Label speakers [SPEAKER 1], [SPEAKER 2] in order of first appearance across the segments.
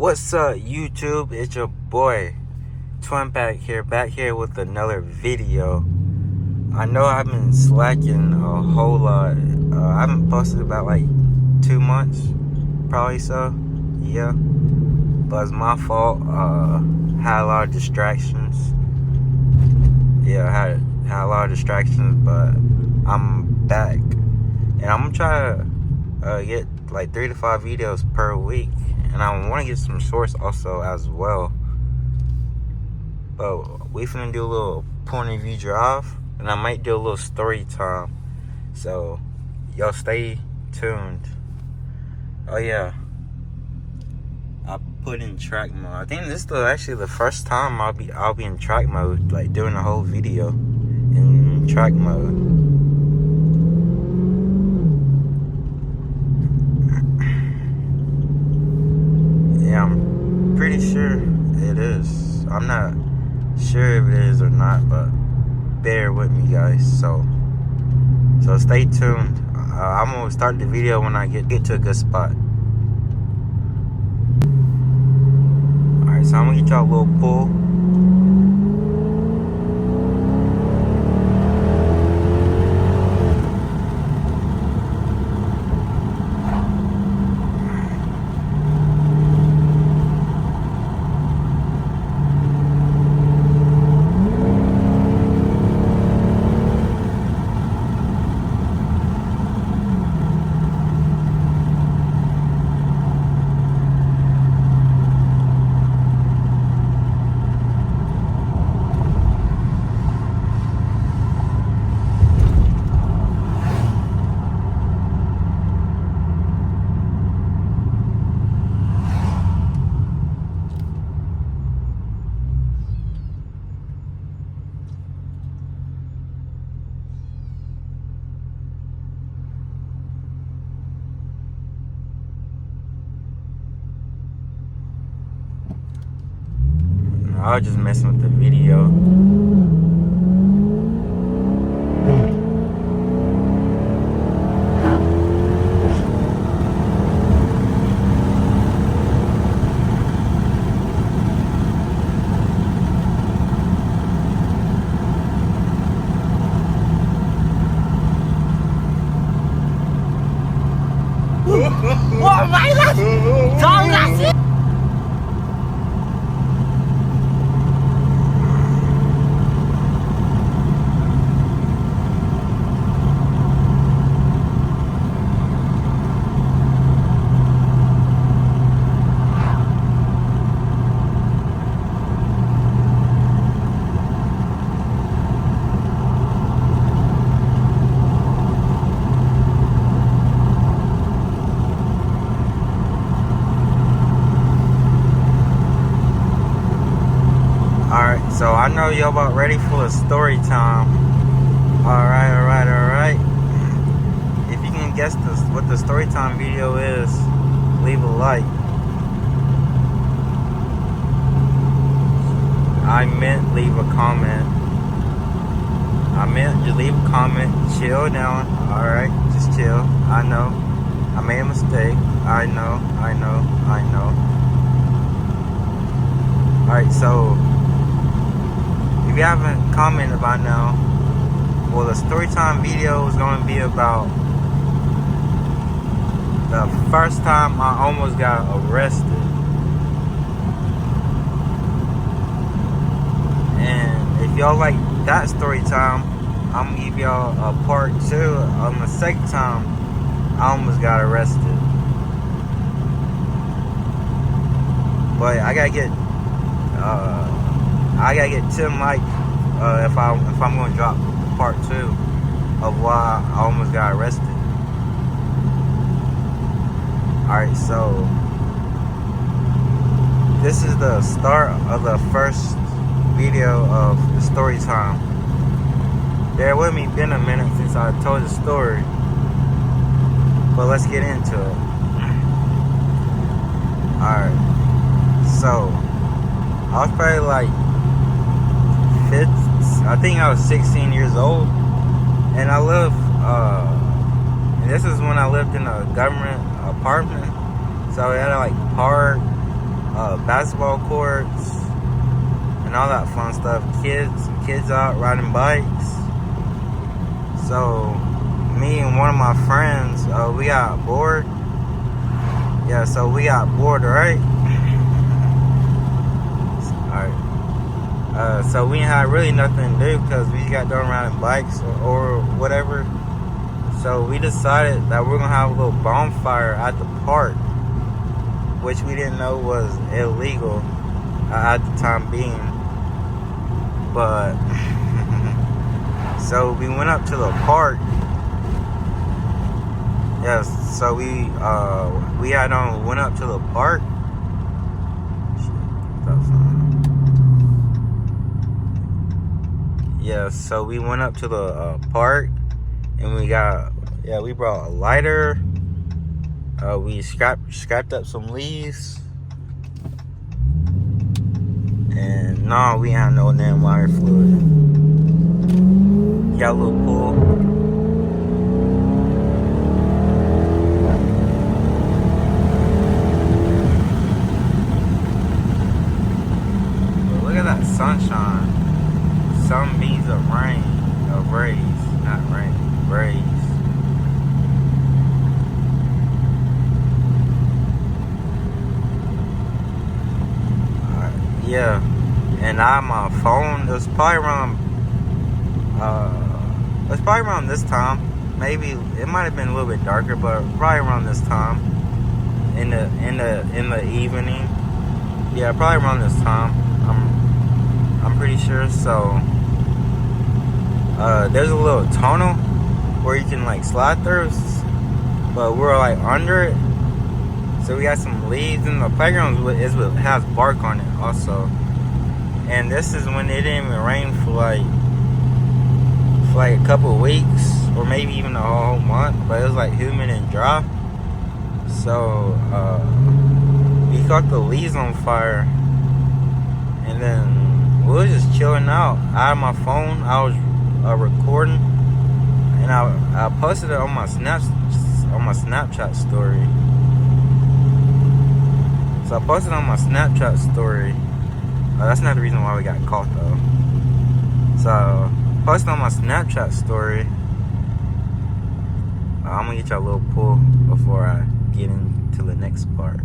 [SPEAKER 1] What's up, YouTube? It's your boy Twin back here with another video. I know I've been slacking a whole lot. I haven't posted about like 2 months, probably so. Yeah, but it's my fault. Had a lot of distractions. Yeah, I had a lot of distractions, but I'm back, and I'm gonna try to get like 3 to 5 videos per week. And I want to get some shorts also as well. But we finna do a little point of view drive, and I might do a little story time. So y'all stay tuned. Oh yeah, I put in track mode. I think this is actually the first time I'll be in track mode, like doing the whole video in track mode. Yeah, I'm pretty sure it is. I'm not sure if it is or not, but bear with me, guys. So stay tuned. I'm gonna start the video when I get to a good spot. All right, so I'm gonna get y'all a little pull. I was just messing with the video.
[SPEAKER 2] Oh my God!
[SPEAKER 1] Alright, so I know y'all about ready for the story time. Alright. If you can guess what the story time video is, leave a like. I meant leave a comment. I meant just leave a comment. Chill down. Alright, just chill. I know. I made a mistake. I know. Alright, so if you haven't commented by now, well, the storytime video is going to be about the first time I almost got arrested. And if y'all like that story time, I'm going to give y'all a part 2 on the second time I almost got arrested. But I gotta get 10 likes if I'm gonna drop part 2 of why I almost got arrested. Alright, so this is the start of the first video of the story time. Bear with me, been a minute since I told the story, but let's get into it. Alright, so I was probably like I think I was 16 years old, and I lived, and this is when I lived in a government apartment, so we had to like park basketball courts, and all that fun stuff. Kids out riding bikes. So me and one of my friends, we got bored. Yeah, so we got bored, right? Alright. So we had really nothing to do because we got done riding bikes or whatever. So we decided that we're gonna have a little bonfire at the park, which we didn't know was illegal at the time being. But so we went up to the park. Yes, so we had went up to the park. Yeah, so we went up to the park, and we brought a lighter. We scrapped up some leaves, and no, we had no damn lighter fluid. Got a little pool. But look at that sunshine. Some beams of rain, rays, not rain, rays. Yeah, and on my phone, it was probably around this time. Maybe it might have been a little bit darker, but probably around this time in the evening. Yeah, probably around this time. I'm pretty sure. So there's a little tunnel where you can like slide through, but we're like under it. So we got some leaves, and the playground has bark on it also. And this is when it didn't even rain for like a couple of weeks, or maybe even a whole month. But it was like humid and dry. So we caught the leaves on fire, and then we were just chilling out. I had my phone. I was recording, and I posted it on my Snapchat story. So I posted on my Snapchat story. That's not the reason why we got caught though. So I posted on my Snapchat story. I'm gonna get y'all a little pull before I get into the next part.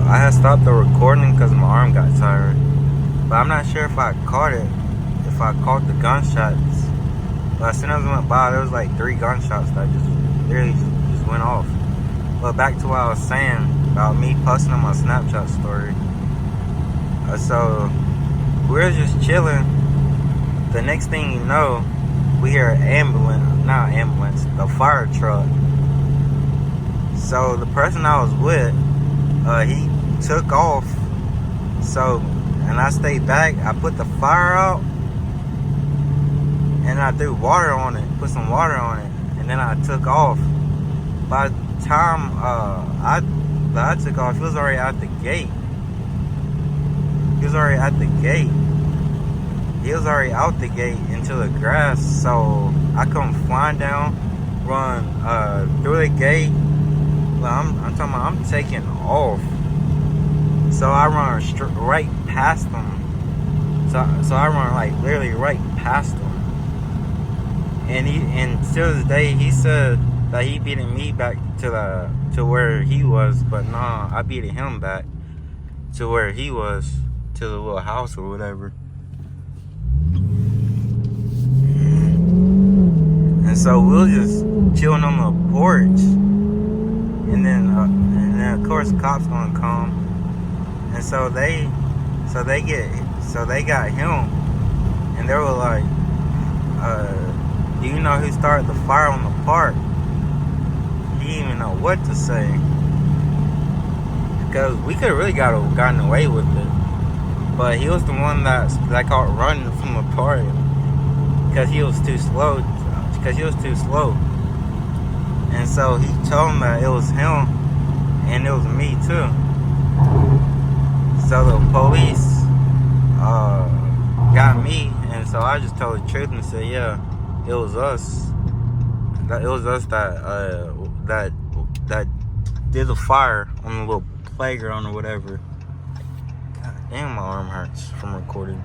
[SPEAKER 1] I had stopped the recording because my arm got tired, but I'm not sure if I caught the gunshots. But as soon as I went by, there was like 3 gunshots that just literally just went off. But back to what I was saying about me posting on my Snapchat story. So we were just chilling. The next thing you know, we hear the fire truck. So the person I was with, he took off. So, and I stayed back. I put the fire out, and I threw water on it, put some water on it, and then I took off. By the time I took off, he was already at the gate. He was already out the gate into the grass. So I come flying down, run through the gate. I'm taking off. So I run right past them. So I run like literally right past them. And to this day, he said that he beating me back to where he was, but nah, I beat him back to where he was, to the little house or whatever. And so we were just chilling on the porch, and then of course the cops gonna come, and so they got him, and they were like, do you know who started the fire on the park? He didn't even know what to say. because we could have really gotten away with it. But he was the one that caught running from the party because he was too slow. And so he told him that it was him and it was me too. So the police got me, and so I just told the truth and said, yeah, it was us. It was us that did the fire on the little playground or whatever. God damn, my arm hurts from recording.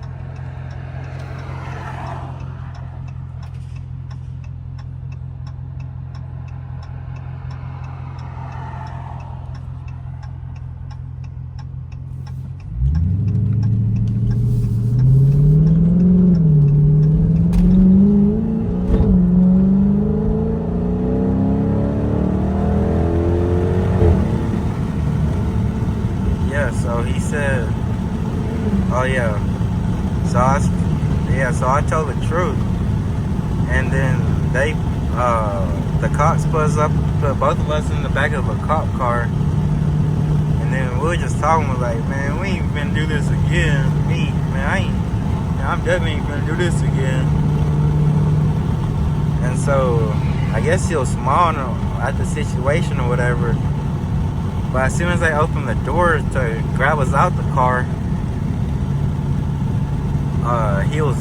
[SPEAKER 1] So he said, oh yeah. So I told the truth. And then the cops put both of us in the back of a cop car. And then we were just talking, like, man, we ain't gonna do this again. I'm definitely gonna do this again. And so I guess he was small at the situation or whatever. But as soon as they opened the door to grab us out the car, he was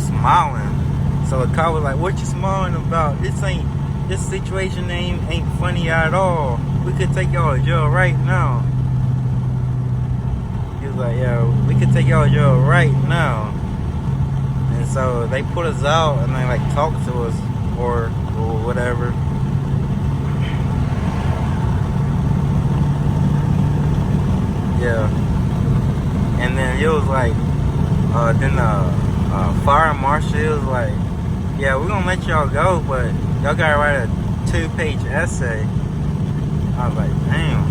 [SPEAKER 1] smiling. So the cop was like, "What you smiling about? This situation ain't funny at all. We could take y'all to jail right now." He was like, "Yeah, we could take y'all to jail right now." And so they put us out and they like talked to us or whatever. Yeah. And then it was like, then the fire marshal was like, yeah, we're gonna let y'all go, but y'all gotta write a 2-page essay. I was like, damn.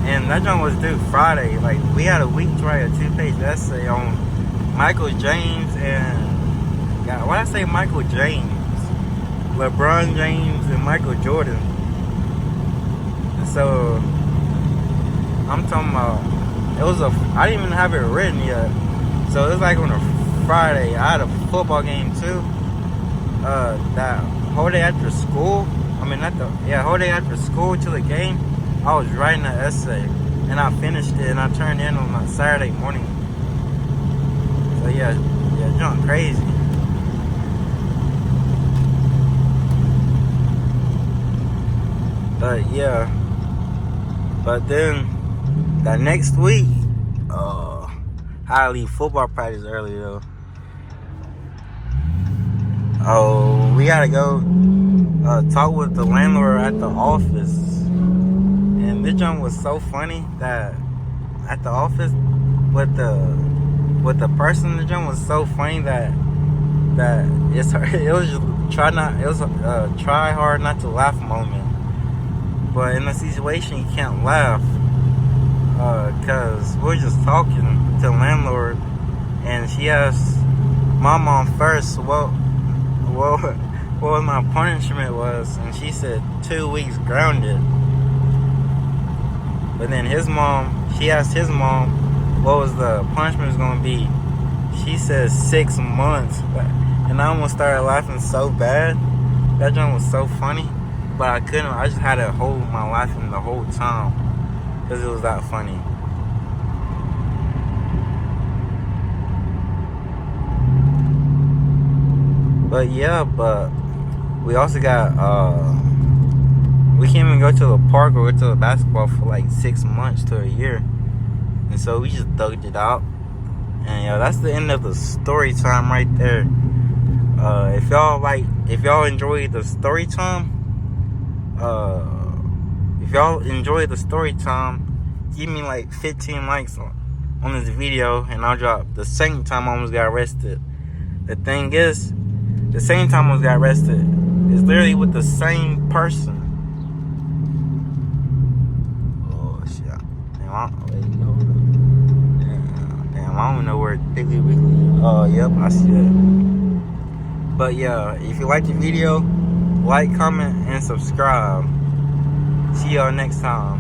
[SPEAKER 1] And that joint was due Friday. Like, we had a week to write a 2-page essay on Michael James and, God, why did I say Michael James? LeBron James and Michael Jordan. And so I'm talking about, I didn't even have it written yet. So it was like on a Friday. I had a football game too. That whole day after school, whole day after school to the game, I was writing an essay. And I finished it and I turned in on my Saturday morning. So yeah, John crazy. But yeah. But then that next week, I had to leave football practice early though. Oh, we gotta go talk with the landlord at the office. And this junk was so funny that at the office with the person in the junk was so funny that it was a try hard not to laugh moment. But in the situation you can't laugh. Cause we're just talking to the landlord, and she asked my mom first what my punishment was, and she said 2 weeks grounded. But then she asked his mom what was the punishment was gonna be. She said 6 months, and I almost started laughing so bad. That joke was so funny, but I couldn't. I just had to hold my laughing the whole time. Because it was that funny. But yeah, we also got, we can't even go to the park or go to the basketball for like 6 months to a year. And so we just thugged it out. And yeah, that's the end of the story time right there. If y'all enjoyed the story time, give me like 15 likes on this video, and I'll drop the second time I almost got arrested. The thing is, the same time I almost got arrested is literally with the same person. Oh shit! Damn, I don't know where Piggly Wiggly. Oh, yep, I see it. But yeah, if you like the video, like, comment, and subscribe. See y'all next time.